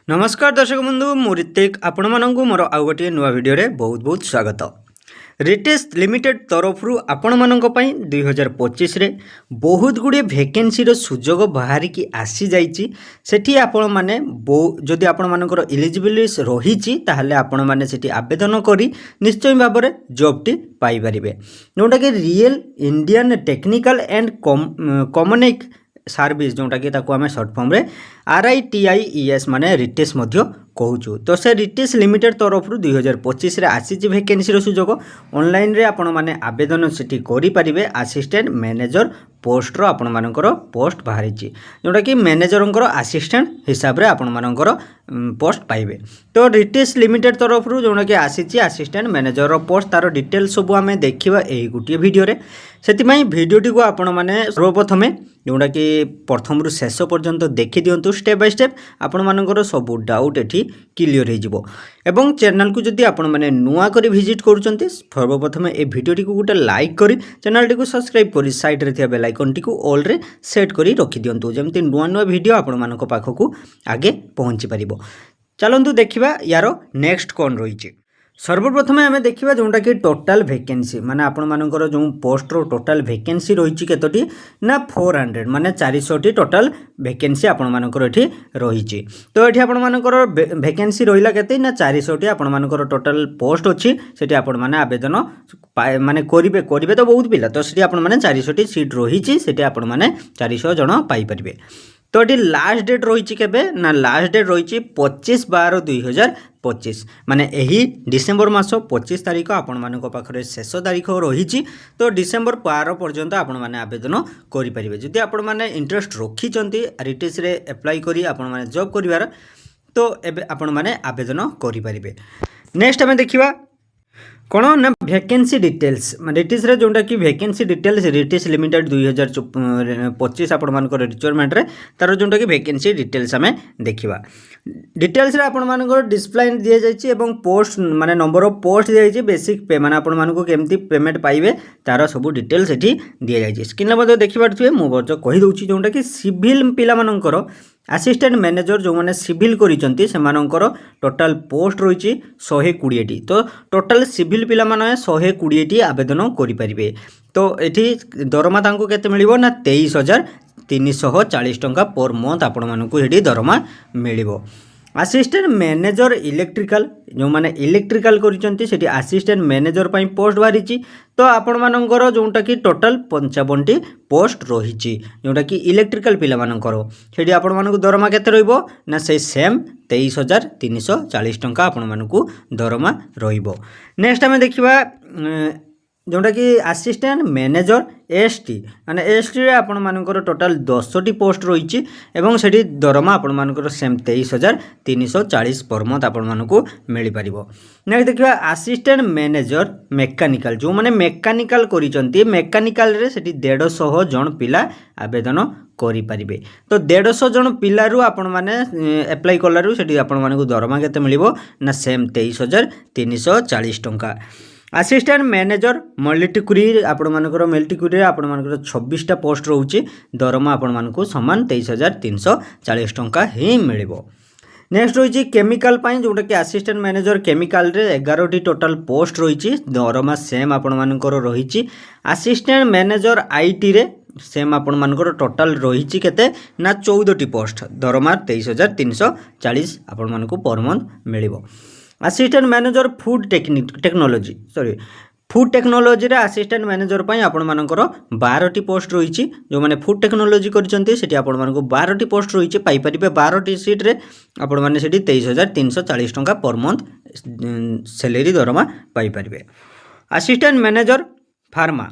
नमस्कार दर्शक बंधु मु ऋतिक आपण मानक मोर आउ गोटे नुआ वीडियो रे बहुत बहुत स्वागत। रिटेस लिमिटेड तरफ आपण मानक पई 2025 रे बहुत गुड़े वैकेंसी रो सुजोग बाहरी की आसी जाइछि। सेठी आपण माने जदि आपण मानकर एलिजिबिलिटी रहिछि ताहले आपण माने सेठी आवेदन करी निश्चय भाव में जॉब टी पाई परिबे, जोटा कि रियल इंडियन टेक्निकल एंड कॉमनिक सर्विस जोटा कि ताको आमे शॉर्ट फॉर्म रे RITIES माने रिटेस मध्य कहूँ। तो से रिटेस लिमिटेड तरफ 2025 रे आसी वैकेंसी रो सुजोग ऑनलाइन रे आपण माने आवेदन सेठी करि परिबे। असिस्टेंट मैनेजर पोस्ट रो आपण मानकर पोस्ट बाहरी जोटा कि मैनेजर असिस्टेंट हिसाब रे आपण मानकर पोस्ट पाइबे। तो रिटेस लिमिटेड तरफ जोटा कि आसी असिस्टेंट मैनेजर पोस्ट तार डिटेल सब आम देखा यही गोटे भिडियो रे। सेतिमाई भिडियोटी को आपण माने सर्वप्रथमे जोटा कि प्रथम रु शेष पर्यंत देखि दियंतु स्टेप बाय स्टेप आपण मानकर सब डाउट एठी क्लियर हो। एवं चैनल को जदि आपण माने नुआ करी विजिट करूचंती सर्वप्रथमे ए भिडियोटी को गोटे लाइक करी चैनल टी को सब्सक्राइब करी साइड रे थिया बेल आइकन टी को ऑल रे सेट करी रखि दियंतु जेमति नुआ नुआ भिडियो आपण मानक पाखकू आगे पहुंची परिबो। चलंतु देखिबा यारो नेक्स्ट कोन रहिछि। सर्वप्रथमे आम देखा जोटा कि टोटाल वैकेंसी माने आपण मानकर जो पोस्ट रो टोटाल वैकेंसी रही केतोटी ना 400 माने 400 टोटाल वैकेंसी आपण मानकर एठी रही। तो एठी आपण मानकर वैकेंसी रहिला केते ना 400 आपण मानकर टोटाल पोस्ट अछि सेठी आपण माने आवेदन माने करिवे तो बहुत पिला तो सेठी आपण माने 400 सीट रही सेठी आपण माने 400 जण पाई परिबे। तो ये लास्ट डेट रही केबे ना लास्ट डेट रही 25/12/2025 माने यही डिसेम्बर मास 25 तारिख आपण मानक पाखरे शेष तारिख रही। तो डिसेम्बर 12 पर्यंत आपण माने आवेदन करि परिबे। जदि आपण माने इंटरेस्ट रखिचंती रिटेस रे अप्लाई करी आपण माने जॉब करिवार तो एबे आपण माने आवेदन करि परिबे। नेक्स्ट हमें देखिबा कौन ना वैकेंसी डिटेल्स रिटेस रे जोटा कि वैकेंसी डिटेल्स रिटेस लिमिटेड 2025 आपण मानकर रिक्वायरमेंट रे तार जोटा कि वैकेंसी डिटेल्स आमे देखिबा। डिटेल्स रे आपण मानकर डिस्प्ले दिया जायछि एवं पोस्ट माने नंबर ऑफ पोस्ट दिया जायछि बेसिक पे माने आपण मानको केमती पेमेंट पाइबे तार सब डिटेल्स एठी दिया जायछि। स्क्रीन मध्ये देखिबारथुए मु बर्ज कहि दउछि जोटा कि सिविल पिला मानकर असिस्टेंट मैनेजर जो मैंने सिविल करिसंती सेमानंकर टोटाल पोस्ट रही 120टी। तो टोटाल सिविल पिला माने 120टी आवेदन करि परिबे। तो एठी दरमा तांको केते मिलिबो ना 23,340 टंका पर मंथ आपण मानकु एठी दरमा मिलिबो। असिस्टेंट मैनेजर इलेक्ट्रिकल जो माने इलेक्ट्रिकल करिसंती सेठी असिस्टेंट मैनेजर पई पोस्ट बाहरी। तो आपण मानकर जोटा कि टोटाल 55टी पोस्ट रही जोटा कि इलेक्ट्रिकल पिला मानकर सेठी आपण मानकु दरमा केते रहइबो ना से सेम 23,340 टंका आपण मानकु दरमा रहइबो। नेक्स्ट हमें देखिबा जोटा कि असिस्टेंट मैनेजर ST माने ST रे आपण मानकर टोटाल 10टी पोस्ट रही एवं सेठी दरमा आपण मानकर सेम 23,340 पर मंथ आपण मानकु मिली परिबो। नेक्स्ट देखिबा असिस्टेंट मैनेजर मेकानिकल जो माने मेकानिकल करिसंती मेकानिकल रे सेठी 150 जन पिला आवेदन करि परिबे। तो 150 जन पिलारू आपण माने अप्लाई कलारू सेठी आपण मानकु दरमा केते मिलिबो ना सेम 23,340 टंका। असिस्टेंट मैनेजर मल्टीक्यूरी आपण मानकर मल्टीक्यूरी आपण मानकर 26टा पोस्ट रहउची दरमा आपण मानकु समान 23,340 टंका ही मिलिबो। नेक्स्ट रही केमिकल पाई जोटा कि असिस्टेंट मैनेजर केमिकल रे 11टी टोटाल पोस्ट रही दरमा सेम आपण मानकर रही। असिस्टेंट मैनेजर IT रे सेम आपण मानकर टोटाल रही केते ना 14टी पोस्ट दरमा 23,340 आपण मानकु पर मंथ मिलिबो। Assistant manager food technology food technology रे असिस्टेंट मैनेजर पई आपण मानकर 12टी पोस्ट रही जो माने फूड टेक्नोलॉजी करचंती सेठी आपण मानकु 12टी पोस्ट रही पाई परिबे। 12टी सीट रे आपण माने सेठी 23,340 टंका पर मंथ सैलरी दरमा पाई परिबे। असिस्टेंट मैनेजर फार्मा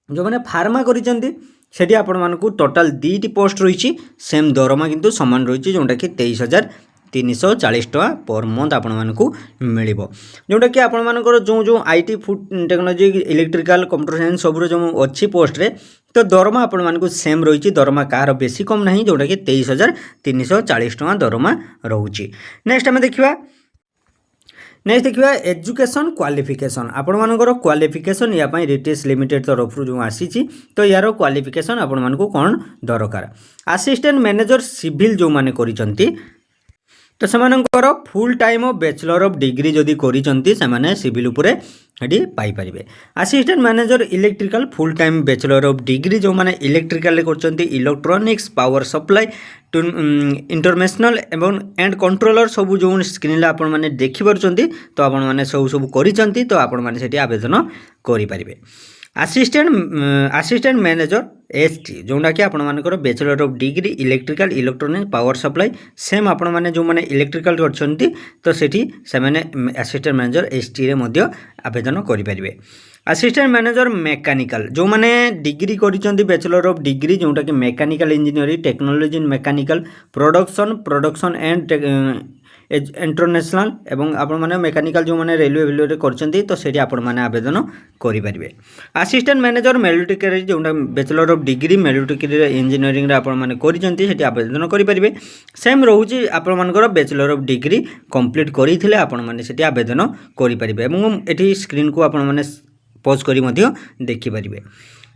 जो माने फार्मा करिसंती सेठी आपण मानकु टोटाल 2टी पोस्ट रही सेम दरमा किंतु समान रही जोटा कि 23,340 टका पर मंथ आपण मानकु मिलिबो। जोटा कि आपण मानकर जो IT food technology electrical computer science सब जो अच्छी पोस्ट रे तो दरमा आपण मानकु सेम रही दरमा कार बेसी कम नहीं जोटा कि 23,340 टका दरमा रहउची। नेक्स्ट हम देखिबा एजुकेशन क्वालिफिकेशन आपण मानकर क्वालिफिकेशन या पई रिटेस लिमिटेड तरफ जो आसी तो यार क्वालिफिकेशन आपण मानकु कोन दरकार। असिस्टेंट मैनेजर सिविल जो माने करिसंती तो सेमानंकर full time bachelor of degree जदि करिसंती सेमाने सिविल उपरे हेडी पाई परिबे। Assistant manager electrical full time bachelor of degree जो माने इलेक्ट्रिकल रे करचंती electronics power supply to international एवं एंड कंट्रोलर सब जो स्क्रीन ला आपण माने देखि परचंती तो आपण माने सब करिसंती तो आपण माने सेठी आवेदन करि परिबे। असिस्टेंट मैनेजर एसटी जोटा कि आपर bachelor of degree electrical electronics power supply same आपण मैंने जो मैंने इलेक्ट्रिकल करछंती तो सेठी से मैंने असिस्टेंट मैनेजर एसटी रे मध्य आवेदन करें। असिस्टेंट मैनेजर मेकानिकल जो मैंने डिग्री करिसंती बैचलर ऑफ डिग्री जोटा कि mechanical engineering technology in mechanical production and international एवं आपण माने मेकानिकल जो माने रेलवे वेलवे करछंती तो सेठी आपण माने आवेदन करि परिबे। असिस्टेंट मैनेजर मेलोटिकरी जो बैचलर ऑफ डिग्री मेलोटिकरी इंजीनियरिंग रे आपण माने करिसंती सेठी आवेदन करि परिबे। सेम रहउची आपण मानकर बैचलर ऑफ डिग्री कंप्लीट करिथिले आपण माने सेठी आवेदन करि परिबे एवं एठी स्क्रीन को आपण माने पॉज करी मध्य देखि परिबे।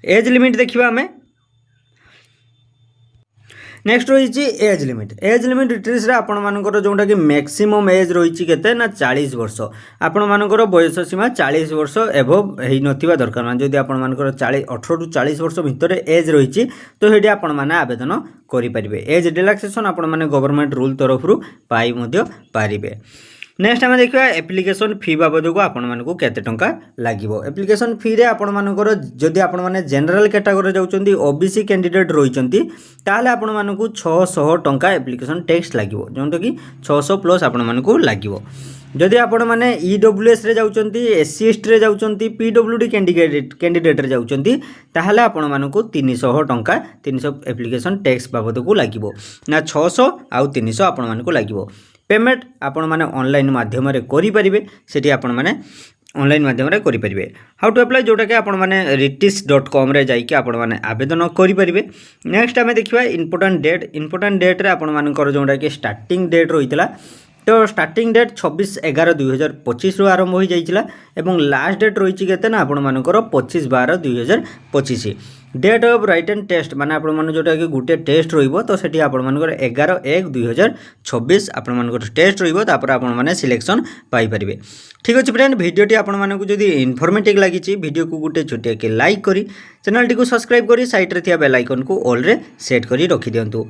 एज लिमिट देखिबा हमें नेक्स्ट रही एज लिमिट डिटेल्स रे आपण मानकर जोटा कि मैक्सिमम एज रही केते ना 40 वर्ष आपण मानकर बयस सीमा 40 वर्ष एभव हेई नथिबा दरकार ना जदि आपण मानकर 18 टू 40 वर्ष भितर एज रही तो हेडी आपण माने आवेदन करि परिबे। एज रिलैक्सेशन आपण माने गवर्नमेंट रूल तरफ रु पाई मध्य पारिबे। नेक्स्ट आम देखा एप्लिकेशन फी बाबद को आपण मानकु केते टंका लागिवो। एप्लिकेशन फी रे आपण मानकर जदि आपण माने जनरल कैटेगरी जाउचंती ओबीसी कैंडिडेट रहिचंती ताले आपण मानकु 600 टंका एप्लिकेशन टैक्स लागिवो जोंतो कि 600 प्लस आपण मानकु लागिवो। जदि आपण माने ईडब्ल्यूएस रे जाउचंती एससी एसटी रे जाउचंती पीडब्ल्यूडी कैंडिडेट रे जाउचंती ताहले आपण मानकु 300 टंका 300 एप्लिकेशन टैक्स बाबद को लागिवो ना 600 आउ 300 आपण मानकु लागिवो। पेमेंट आपण माने ऑनलाइन माध्यम रे करि परिबे सेठी आपण माने ऑनलाइन माध्यम रे करि परिबे। हाउ टू अप्लाई जोटा कि आपण माने ritis.com रे जाई कि आपण माने आवेदन करि परिबे। नेक्स्ट हमें देखिबा इंपोर्टेंट डेट रे आपण मानकर जोटा कि स्टार्टिंग डेट रहितला तो स्टार्टिंग डेट 26/11/2025 रु आरंभ हो जाइछिला एवं लास्ट डेट रही केते ना आपण मानकर 25/12/2025। डेट ऑफ राइटन टेस्ट माने आपण मन जोटा कि गुटे टेस्ट रहिबो तो सेठी आपण मानकर 11/1/2026 आपण मानकर टेस्ट रहिबो तापर आपण माने सिलेक्शन पाई परिबे। ठीक अछि फ्रेंड वीडियोटी आपण मानकु जदि इन्फॉर्मेटिव लागिछि वीडियो को गुटे छोटिया के लाइक करी चैनल टी को सब्सक्राइब करी साइड रे थिया बेल आइकन को ऑल रे सेट करी रखि दियंतु।